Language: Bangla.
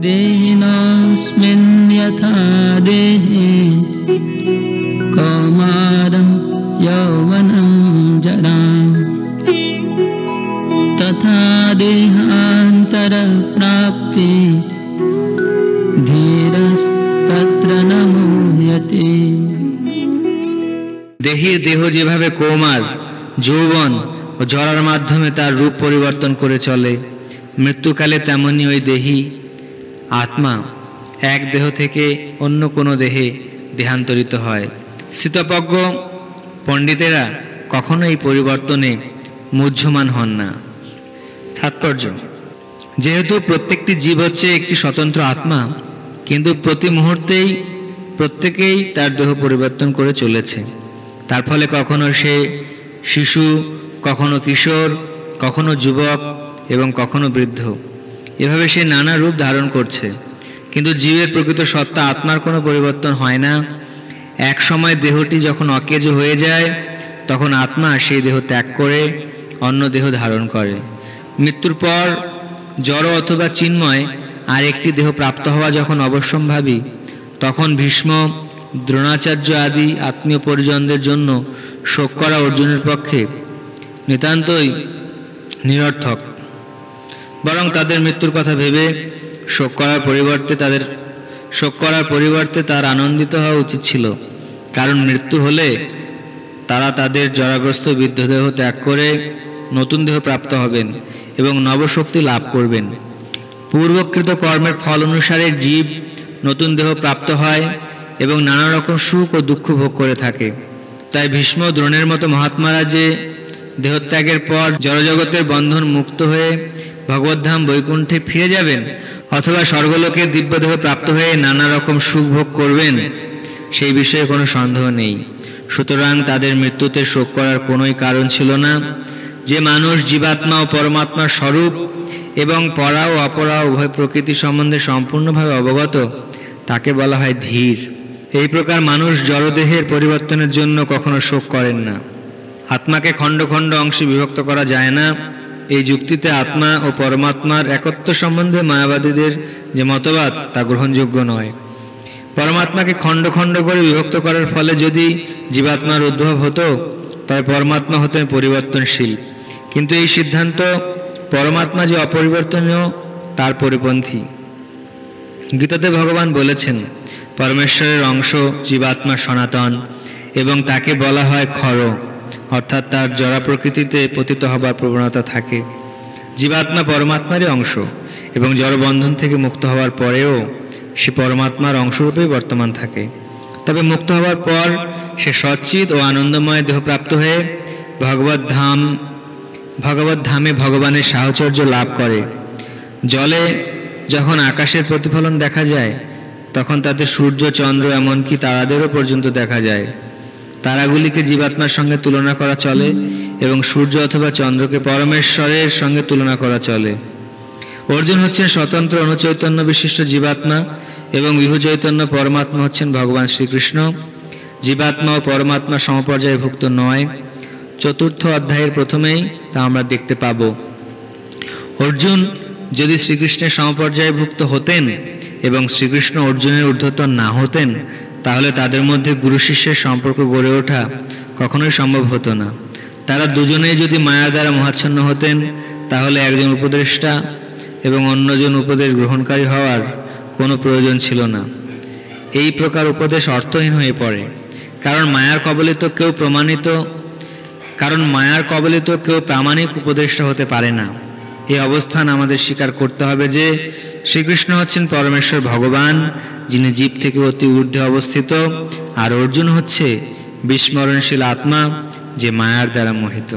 देहिनोऽस्मिन् यथा देहे कौमारं यौवनं जरा तथा देहान्तरप्राप्ति धीरस्तत्र न मुह्यते। দেহের দেহ যেভাবে কৌমার, যৌবন ও জরার মাধ্যমে তার রূপ পরিবর্তন করে চলে, মৃত্যুকালে তেমনি ওই দেহী আত্মা এক দেহ থেকে অন্য কোনো দেহে দেহান্তরিত হয়। স্থিতপ্রজ্ঞ পণ্ডিতেরা কখনো এই পরিবর্তনে মুহ্যমান হন না। তাৎপর্য: যেহেতু প্রত্যেকটি জীব হচ্ছে একটি স্বতন্ত্র আত্মা, কিন্তু প্রতি মুহূর্তেই প্রত্যেকেই তার দেহ পরিবর্তন করে চলেছে। তার ফলে কখনো সে শিশু, কখনো কিশোর, কখনো যুবক এবং কখনো বৃদ্ধ, এভাবে সে নানা রূপ ধারণ করছে। কিন্তু জীবের প্রকৃত সত্তা আত্মার কোনো পরিবর্তন হয় না। এক সময় দেহটি যখন অকেজ হয়ে যায়, তখন আত্মা সেই দেহ ত্যাগ করে অন্য দেহ ধারণ করে। মৃত্যুর পর জড় অথবা চিন্ময় আর একটি দেহ প্রাপ্ত হওয়া যখন অবশ্যম্ভাবী, তখন ভীষ্ম, দ্রোণাচার্য আদি আত্মীয় পরিজনদের জন্য শোক করা অর্জুনের পক্ষে নিতান্তই নিরর্থক। বরং তাদের মৃত্যুর কথা ভেবে শোক করার পরিবর্তে তার আনন্দিত হওয়া উচিত ছিল। কারণ মৃত্যু হলে তারা তাদের জরাগ্রস্ত বৃদ্ধ দেহ ত্যাগ করে নতুন দেহ প্রাপ্ত হবেন এবং নবশক্তি লাভ করবেন। পূর্বকৃত কর্মের ফল অনুসারে জীব নতুন দেহ প্রাপ্ত হয় এবং নানা রকম সুখ ও দুঃখ ভোগ করে থাকে। তাই ভীষ্ম, দ্রোণের মতো মহাত্মারা যে দেহত্যাগের পর জড়জগতের বন্ধন মুক্ত হয়ে ভগবদ্ধাম বৈকুণ্ঠে ফিরে যাবেন অথবা স্বর্গলোকের দিব্যদেহ প্রাপ্ত হয়ে নানা রকম সুখ ভোগ করবেন, সেই বিষয়ে কোনো সন্দেহ নেই। সুতরাং তাদের মৃত্যুতে শোক করার কোনোই কারণ ছিল না। যে মানুষ জীবাত্মা ও পরমাত্মার স্বরূপ এবং পরা ও অপরা উভয় প্রকৃতি সম্বন্ধে সম্পূর্ণভাবে অবগত, তাকে বলা হয় ধীর। এই প্রকার মানুষ জড়দেহের পরিবর্তনের জন্য কখনো শোক করেন না। আত্মাকে খণ্ড খণ্ড অংশে বিভক্ত করা যায় না, এই যুক্তিতে আত্মা ও পরমাত্মার একত্ব সম্বন্ধে মায়াবাদীদের যে মতবাদ তা গ্রহণযোগ্য নয়। পরমাত্মাকে খণ্ড খণ্ড করে বিভক্ত করার ফলে যদি জীবাত্মার উদ্ভব হতো, তবে পরমাত্মা হতেন পরিবর্তনশীল। কিন্তু এই সিদ্ধান্ত পরমাত্মা যে অপরিবর্তনীয় তার পরিপন্থী। গীতাতে ভগবান বলেছেন, পরমেশ্বরের অংশ জীবাত্মা সনাতন এবং তাকে বলা হয় ক্ষর, অর্থাৎ তার জড়া প্রকৃতিতে পতিত হবার প্রবণতা থাকে। জীবাত্মা পরমাত্মারই অংশ এবং জড়বন্ধন থেকে মুক্ত হওয়ার পরেও সে পরমাত্মার অংশরূপেই বর্তমান থাকে। তবে মুক্ত হওয়ার পর সে সচ্চিৎ ও আনন্দময় দেহপ্রাপ্ত হয়ে ভগবত ধামে ভগবানের সাহচর্য লাভ করে। জলে যখন আকাশের প্রতিফলন দেখা যায়, তখন তাতে সূর্য, চন্দ্র, এমনকি তারাদেরও পর্যন্ত দেখা যায়। তারাগুলিকে জীবাত্মার সঙ্গে তুলনা করা চলে এবং সূর্য অথবা চন্দ্রকে পরমেশ্বরের সঙ্গে তুলনা করা চলে। অর্জুন হচ্ছেন স্বতন্ত্র অনুচৈতন্য বিশিষ্ট জীবাত্মা এবং বিভু চৈতন্য পরমাত্মা হচ্ছেন ভগবান শ্রীকৃষ্ণ। জীবাত্মা ও পরমাত্মা সমপর্যায়ভুক্ত নয়। চতুর্থ অধ্যায়ের প্রথমেই তা আমরা দেখতে পাব। অর্জুন যদি শ্রীকৃষ্ণের সমপর্যায়ভুক্ত হতেন এবং শ্রীকৃষ্ণ অর্জুনের ঊর্ধ্বতন না হতেন, তাহলে তাদের মধ্যে গুরু শিষ্যের সম্পর্ক গড়ে ওঠা কখনোই সম্ভব হতো না। তারা দুজনেই যদি মায়ার দ্বারা মোহাচ্ছন্ন হতেন, তাহলে একজন উপদেষ্টা এবং অন্যজন উপদেশ গ্রহণকারী হওয়ার কোনো প্রয়োজন ছিল না। এই প্রকার উপদেশ অর্থহীন হয়ে পড়ে, কারণ মায়ার কবলিত কেউ প্রামাণিক উপদেষ্টা হতে পারে না। এই অবস্থান আমাদের স্বীকার করতে হবে যে শ্রীকৃষ্ণ হচ্ছেন পরমেশ্বর ভগবান, যিনি জীব থেকে অতি ঊর্ধ্বে অবস্থিত, আর অর্জুন হচ্ছে বিস্মরণশীল আত্মা, যে মায়ার দ্বারা মোহিত।